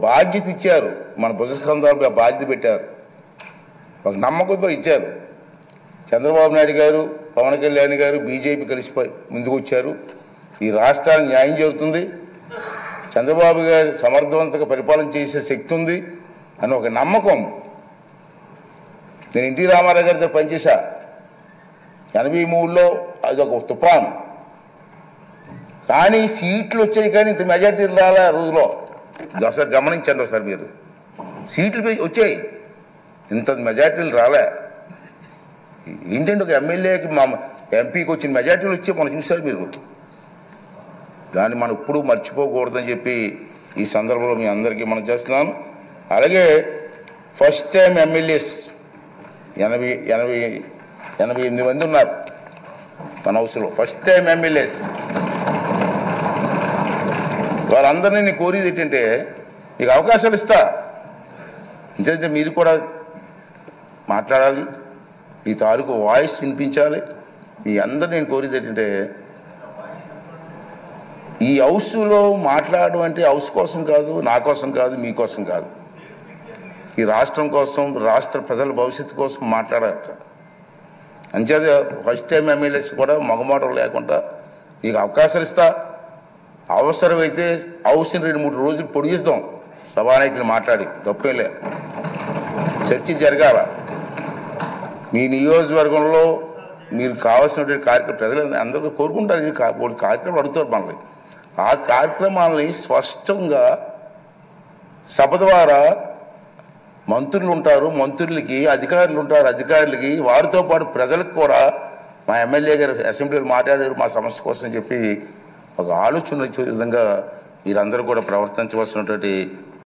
బాధ్యత ఇచ్చారు, మన భుజస్కంధాలపై బాధ్యత పెట్టారు, ఒక నమ్మకంతో ఇచ్చారు. చంద్రబాబు నాయుడు గారు, పవన్ కళ్యాణ్ గారు, బీజేపీ కలిసిపోయి ముందుకు వచ్చారు. ఈ రాష్ట్రానికి న్యాయం జరుగుతుంది, చంద్రబాబు గారు సమర్థవంతంగా పరిపాలన చేసే శక్తి ఉంది అని ఒక నమ్మకం. నేను ఎన్టీ రామారావు గారితో పనిచేశా 83లో, అది ఒక తుఫాన్. కానీ సీట్లు వచ్చాయి, కానీ ఇంత మెజార్టీలు రాలే ఆ రోజులో. ఒకసారి గమనించండి, ఒకసారి మీరు సీట్లు వచ్చాయి, ఇంత మెజార్టీలు రాలే. ఏంటంటే ఒక ఎమ్మెల్యేకి మా ఎంపీకి వచ్చిన మెజార్టీలు వచ్చి మనం చూశారు మీరు. దాన్ని మనం ఎప్పుడూ మర్చిపోకూడదని చెప్పి ఈ సందర్భంలో మీ అందరికీ మనం చేస్తున్నాను. అలాగే ఫస్ట్ టైం ఎమ్మెల్యేస్ 88 మంది ఉన్నారు మన హౌస్లో. ఫస్ట్ టైం ఎమ్మెల్యేస్ వారందరినీ నేను కోరేది ఏంటంటే, మీకు అవకాశాలు ఇస్తా, ఎందుకంటే మీరు కూడా మాట్లాడాలి, మీ తాలూకు వాయిస్ వినిపించాలి. మీ అందరు నేను కోరేది ఏంటంటే, ఈ హౌస్లో మాట్లాడడం అంటే హౌస్ కోసం కాదు, నా కోసం కాదు, మీకోసం కాదు, ఈ రాష్ట్రం కోసం, రాష్ట్ర ప్రజల భవిష్యత్తు కోసం మాట్లాడాలి. అంచేత ఫస్ట్ టైం ఎమ్మెల్యేస్ కూడా మగమాటం లేకుండా నీకు అవకాశాలు ఇస్తా. అవసరమైతే హౌస్ని 2-3 రోజులు పొడిగిస్తాం, సభానాయకులు మాట్లాడి, తప్పేలే, చర్చ జరగాల. మీ నియోజకవర్గంలో మీరు కావాల్సినటువంటి కార్యక్రమం ప్రజలు అందరూ కోరుకుంటారు, కార్యక్రమం అడుగుతారు మనల్ని. ఆ కార్యక్రమాలని స్పష్టంగా సభ ద్వారా మంత్రులు ఉంటారు, మంత్రులకి అధికారులు ఉంటారు, అధికారులకి వారితో పాటు ప్రజలకు కూడా మా ఎమ్మెల్యే గారు అసెంబ్లీలో మాట్లాడారు మా సమస్య కోసం చెప్పి ఒక ఆలోచన వచ్చే విధంగా మీరందరూ కూడా ప్రవర్తించవలసినటువంటి